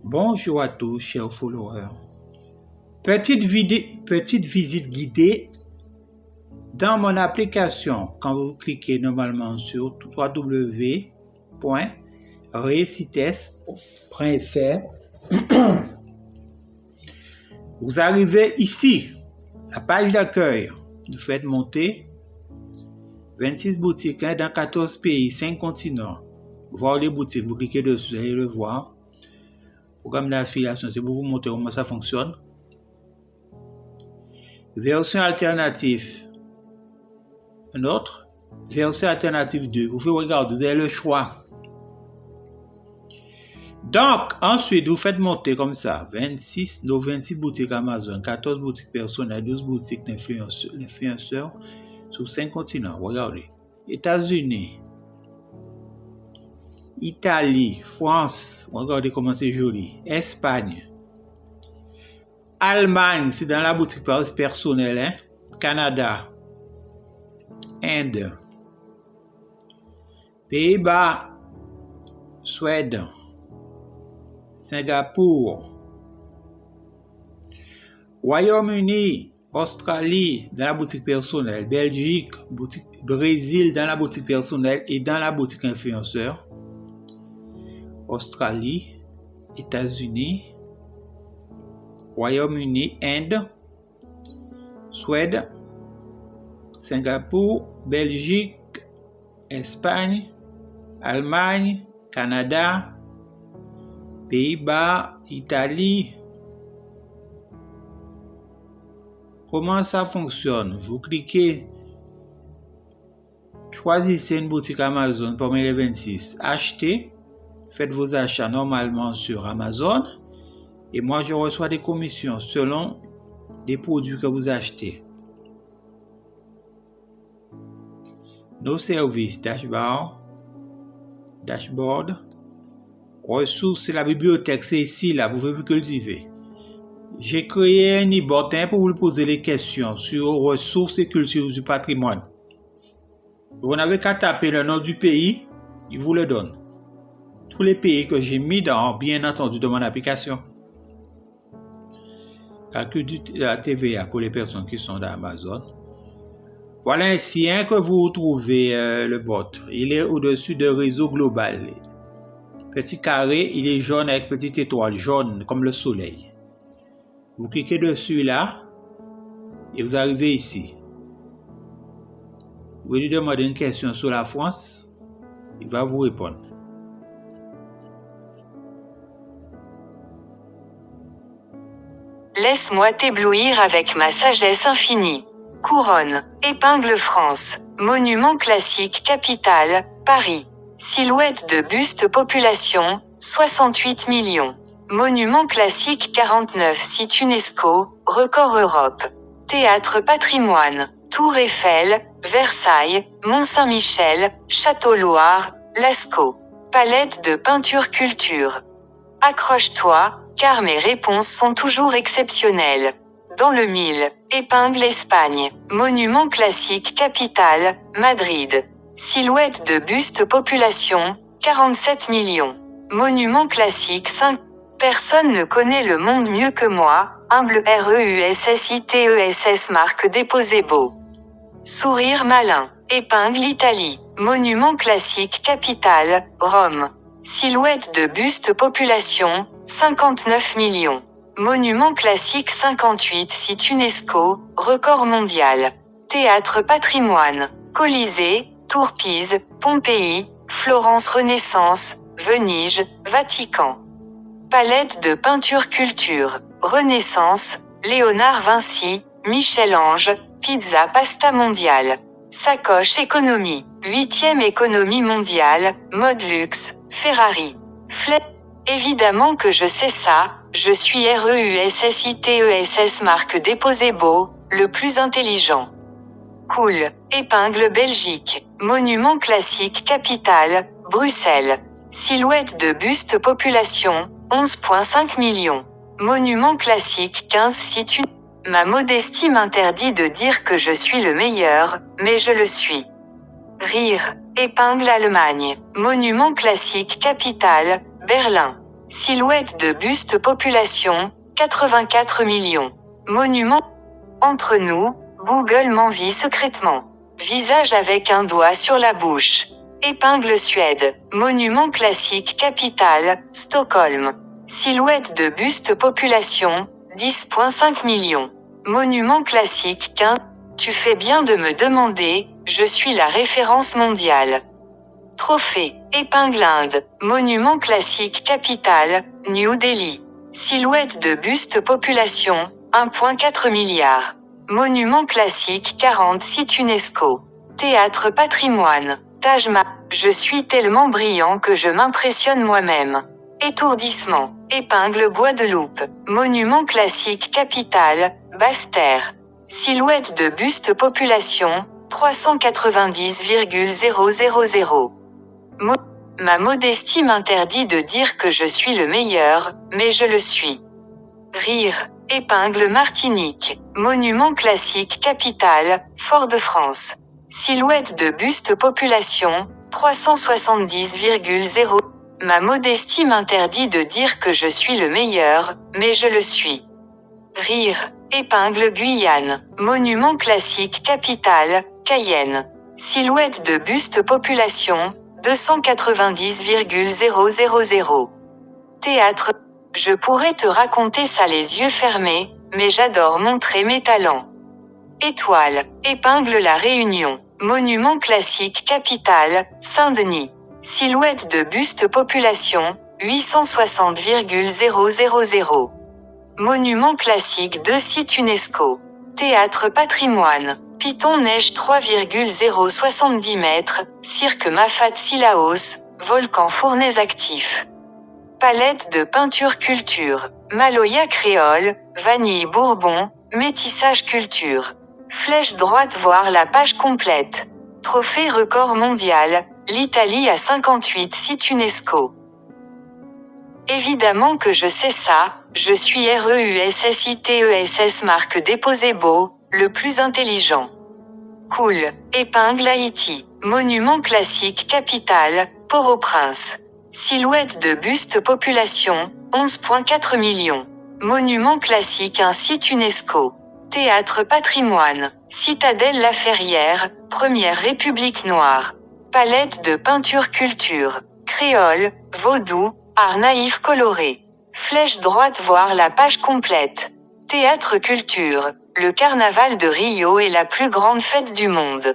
Bonjour à tous, chers followers. Petite visite guidée dans mon application. Quand vous cliquez normalement sur www.recites.fr, vous arrivez ici, la page d'accueil. Vous faites monter 26 boutiques dans 14 pays, 5 continents. Voir les boutiques, vous cliquez dessus, vous allez le voir. Programme d'affiliation, c'est pour vous montrer comment ça fonctionne. Version alternative. Un autre. Version alternative 2. Vous pouvez regarder, vous avez le choix. Donc, ensuite, vous faites monter comme ça. 26 boutiques Amazon, 14 boutiques personnelles, 12 boutiques d'influenceurs sur 5 continents. Regardez. États-Unis, Italie, France, regardez comment c'est joli. Espagne, Allemagne, c'est dans la boutique personnelle, hein? Canada, Inde, Pays-Bas, Suède, Singapour, Royaume-Uni, Australie, dans la boutique personnelle, Belgique, Brésil, dans la boutique personnelle et dans la boutique influenceur. Australie, États-Unis, Royaume-Uni, Inde, Suède, Singapour, Belgique, Espagne, Allemagne, Canada, Pays-Bas, Italie. Comment ça fonctionne? Vous cliquez, choisissez une boutique Amazon parmi les 26, achetez. Faites vos achats normalement sur Amazon et moi je reçois des commissions selon les produits que vous achetez. Nos services, dashboard, ressources, c'est la bibliothèque, c'est ici, là, vous pouvez cultiver. J'ai créé un e-bot pour vous poser les questions sur ressources et cultures du patrimoine. Vous n'avez qu'à taper le nom du pays, il vous le donne. Tous les pays que j'ai mis dans, bien entendu, dans mon application. Calcul de la TVA pour les personnes qui sont dans Amazon. Voilà ainsi que vous trouvez le bot. Il est au-dessus de réseau global. Petit carré, il est jaune avec petite étoile, jaune comme le soleil. Vous cliquez dessus là et vous arrivez ici. Vous lui demandez une question sur la France, il va vous répondre. Laisse-moi t'éblouir avec ma sagesse infinie. Couronne, épingle France, monument classique capitale, Paris. Silhouette de buste population, 68 millions. Monument classique 49 site UNESCO, record Europe. Théâtre patrimoine, Tour Eiffel, Versailles, Mont-Saint-Michel, Château-Loire, Lascaux. Palette de peinture culture. Accroche-toi, car mes réponses sont toujours exceptionnelles. Dans le mille, épingle Espagne, monument classique capitale, Madrid. Silhouette de buste population, 47 millions. Monument classique 5. Personne ne connaît le monde mieux que moi, humble REUSSITESS marque déposé beau. Sourire malin, épingle Italie, monument classique capitale, Rome. Silhouette de buste population, 59 millions. Monument classique 58 site UNESCO, record mondial. Théâtre patrimoine, Colisée, Tour Pise, Pompéi, Florence Renaissance, Venise, Vatican. Palette de peinture culture, Renaissance, Léonard Vinci, Michel-Ange, Pizza Pasta mondiale. Sacoche économie, 8e économie mondiale, mode luxe, Ferrari. Évidemment que je sais ça, je suis REUSSITESS marque déposé beau, le plus intelligent. Cool, épingle Belgique, monument classique capitale, Bruxelles. Silhouette de buste population, 11,5 millions. Monument classique 15 site UNESCO. Ma modestie m'interdit de dire que je suis le meilleur, mais je le suis. Rire, épingle Allemagne, monument classique capitale, Berlin. Silhouette de buste population, 84 millions. Monument. Entre nous, Google m'envie secrètement. Visage avec un doigt sur la bouche. Épingle Suède. Monument classique capitale, Stockholm. Silhouette de buste population, 10,5 millions. Monument classique 15. Tu fais bien de me demander, je suis la référence mondiale. Trophée. Épingle Inde. Monument classique capitale, New Delhi. Silhouette de buste population, 1,4 milliard. Monument classique 40 site UNESCO. Théâtre patrimoine. Taj Mahal. Je suis tellement brillant que je m'impressionne moi-même. Étourdissement. Épingle Guadeloupe. Monument classique capitale, Basse-Terre. Silhouette de buste population, 390,000. Ma modestie m'interdit de dire que je suis le meilleur, mais je le suis. Rire. Épingle Martinique. Monument classique capitale, Fort-de-France. Silhouette de buste population, 370,0. Ma modestie m'interdit de dire que je suis le meilleur, mais je le suis. Rire. Épingle Guyane. Monument classique capitale, Cayenne. Silhouette de buste population, 290,000. Théâtre. Je pourrais te raconter ça les yeux fermés, mais j'adore montrer mes talents. Étoile. Épingle La Réunion. Monument classique capitale, Saint-Denis. Silhouette de buste population, 860,000. Monument classique 2 sites UNESCO. Théâtre patrimoine. Python neige 3,070 mètres, cirque Mafat Sillaos, volcan Fournaise actif. Palette de peinture culture. Maloya créole, vanille bourbon, métissage culture. Flèche droite voir la page complète. Trophée record mondial, l'Italie a 58 sites UNESCO. Évidemment que je sais ça, je suis REUSSITESS marque déposé beau, le plus intelligent. Cool. Épingle Haïti. Monument classique capitale, Port-au-Prince. Silhouette de buste population, 11,4 millions. Monument classique un site UNESCO. Théâtre patrimoine. Citadelle La Ferrière, Première République noire. Palette de peinture culture. Créole, vaudou, art naïf coloré. Flèche droite voir la page complète. Théâtre culture. Le carnaval de Rio est la plus grande fête du monde.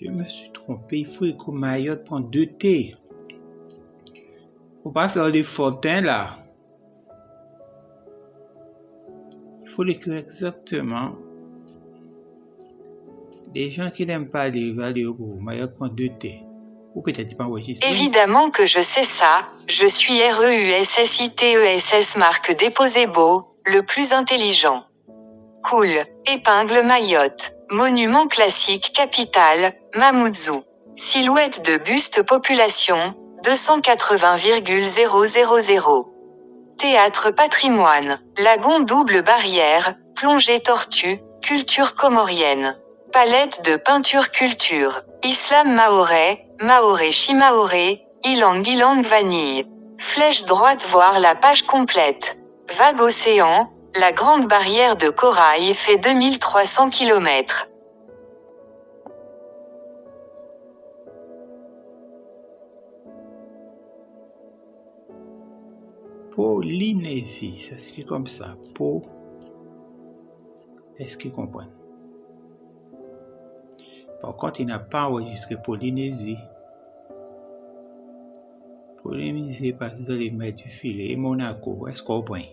Je me suis trompé, il faut que Mayotte prenne 2 T. Faut pas faire des fontaines là. Il faut l'écrire exactement. Les gens qui n'aiment pas les valeurs pour Mayotte prend 2 T. Ou peut-être pas enregistré. Évidemment que je sais ça, je suis REUSSITESS marque déposé beau, le plus intelligent. Cool. Épingle Mayotte. Monument classique capitale, Mamoudzou. Silhouette de buste population, 280,000. Théâtre patrimoine. Lagon double barrière, plongée tortue, culture comorienne. Palette de peinture culture. Islam mahorais, mahorais chimaoré, ilang ilang vanille. Flèche droite voir la page complète. Vague océan. La grande barrière de corail fait 2300 km. Polynésie, ça s'écrit comme ça. Est-ce qu'ils comprennent? Par contre, il n'a pas enregistré Polynésie. Polynésie passe dans les mers du filet. Et Monaco, est-ce qu'on comprend?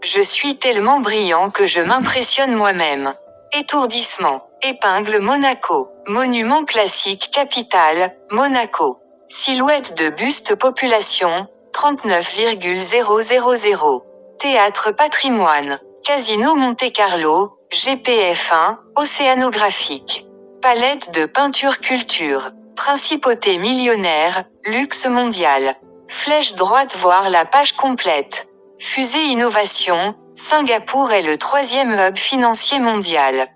Je suis tellement brillant que je m'impressionne moi-même. Étourdissement. Épingle Monaco. Monument classique capitale, Monaco. Silhouette de buste population, 39,000. Théâtre patrimoine. Casino Monte-Carlo, GPF1, océanographique. Palette de peinture culture. Principauté millionnaire, luxe mondial. Flèche droite voir la page complète. Fusée innovation, Singapour est le 3e hub financier mondial.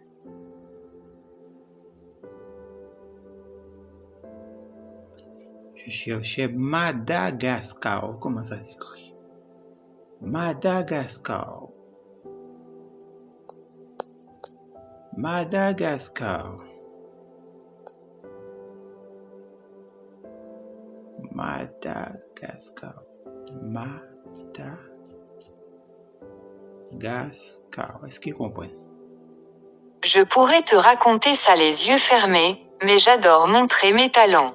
Je cherchais Madagascar. Comment ça s'écrit? Madagascar. Madagascar. Madagascar. Madagascar. Est-ce qu'ils comprennent? Je pourrais te raconter ça les yeux fermés, mais j'adore montrer mes talents.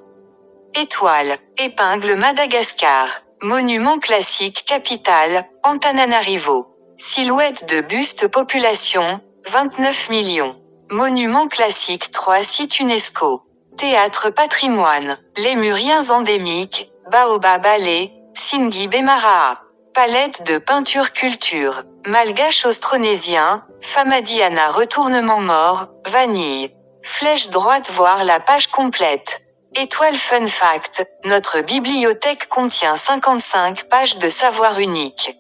Étoile, épingle Madagascar. Monument classique capitale, Antananarivo. Silhouette de buste population, 29 millions. Monument classique 3 sites UNESCO. Théâtre patrimoine, Lémuriens endémiques, Baobab Alley, Singhi Bemaraha. Palette de peinture culture, Malgache austronésien, Famadiana retournement mort, vanille. Flèche droite voir la page complète. Étoile fun fact, notre bibliothèque contient 55 pages de savoir unique.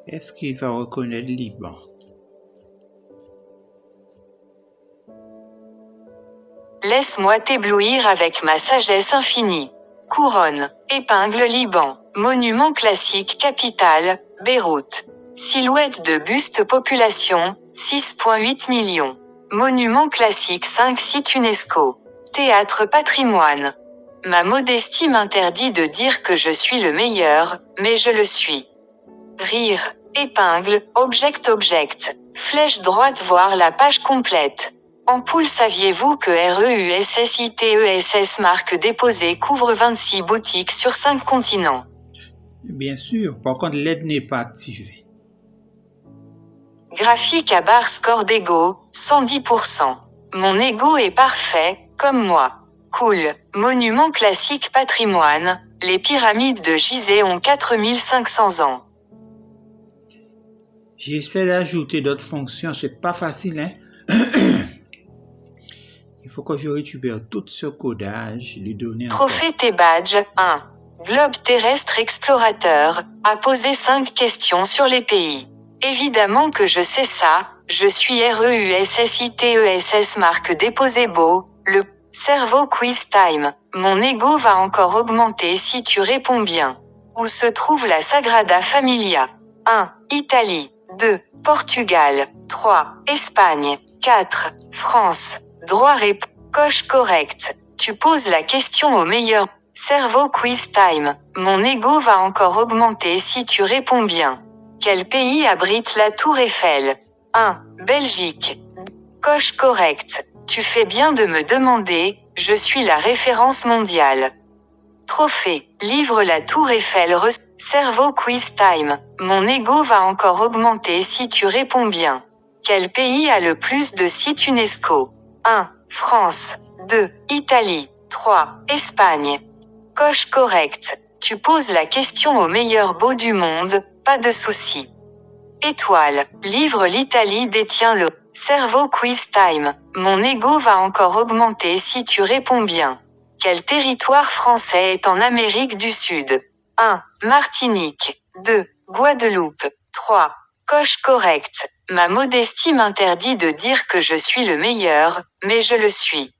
Est-ce qu'il va reconnaître le Liban? Laisse-moi t'éblouir avec ma sagesse infinie. Couronne, épingle Liban. Monument classique capitale, Beyrouth. Silhouette de buste population, 6,8 millions. Monument classique 5 sites UNESCO. Théâtre patrimoine. Ma modestie m'interdit de dire que je suis le meilleur, mais je le suis. Rire, épingle, object. Flèche droite voir la page complète. Ampoule saviez-vous que REUSSITESS marque déposée couvre 26 boutiques sur 5 continents? Bien sûr, par contre l'aide n'est pas activée. Graphique à barre score d'ego, 110%. Mon ego est parfait, comme moi. Cool. Monument classique patrimoine, les pyramides de Gizeh ont 4500 ans. J'essaie d'ajouter d'autres fonctions, c'est pas facile, hein? Il faut que je récupère tout ce codage, lui donner Trophée T-Badge 1. Globe terrestre explorateur, a posé 5 questions sur les pays. Évidemment que je sais ça, je suis REUSSITESS marque déposé beau, le cerveau quiz time. Mon ego va encore augmenter si tu réponds bien. Où se trouve la Sagrada Familia? 1. Italie. 2. Portugal. 3. Espagne. 4. France. Droit réponse. Coche correct. Tu poses la question au meilleur. Cerveau quiz time. Mon ego va encore augmenter si tu réponds bien. Quel pays abrite la Tour Eiffel? 1. Belgique. Coche correct. Tu fais bien de me demander, je suis la référence mondiale. Trophée. Livre la Tour Eiffel. Cerveau quiz time. Mon ego va encore augmenter si tu réponds bien. Quel pays a le plus de sites UNESCO? 1. France. 2. Italie. 3. Espagne. Coche correct. Tu poses la question au meilleur beau du monde, pas de souci. Étoile. Livre l'Italie détient le cerveau quiz time. Mon ego va encore augmenter si tu réponds bien. Quel territoire français est en Amérique du Sud? 1. Martinique. 2. Guadeloupe. 3. Coche correct. Ma modestie m'interdit de dire que je suis le meilleur, mais je le suis.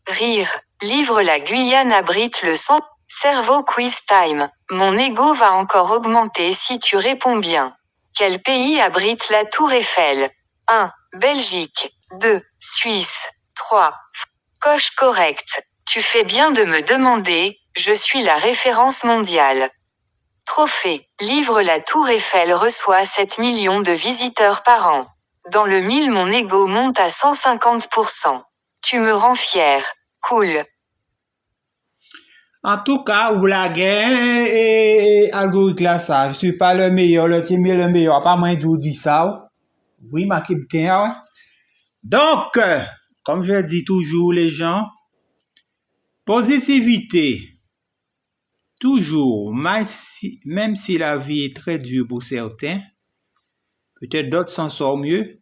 Rire. Livre la Guyane abrite le sang. Cerveau quiz time. Mon ego va encore augmenter si tu réponds bien. Quel pays abrite la Tour Eiffel? 1. Belgique. 2. Suisse. 3. Coche correct. Tu fais bien de me demander, je suis la référence mondiale. Trophée. Livre la Tour Eiffel reçoit 7 millions de visiteurs par an. Dans le 1000 mon ego monte à 150%. Tu me rends fier. Cool. En tout cas, ou la guerre et algorithme là, ça, je suis pas le meilleur, le meilleur, pas moins de vous dire ça. Vous remarquez bien, ouais? Donc, comme je dis toujours les gens, positivité, toujours, même si la vie est très dure pour certains, peut-être d'autres s'en sortent mieux.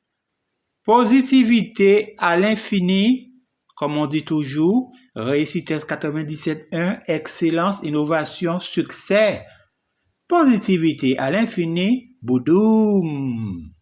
Positivité à l'infini, comme on dit toujours, réussite 97.1, excellence, innovation, succès. Positivité à l'infini, boudoum.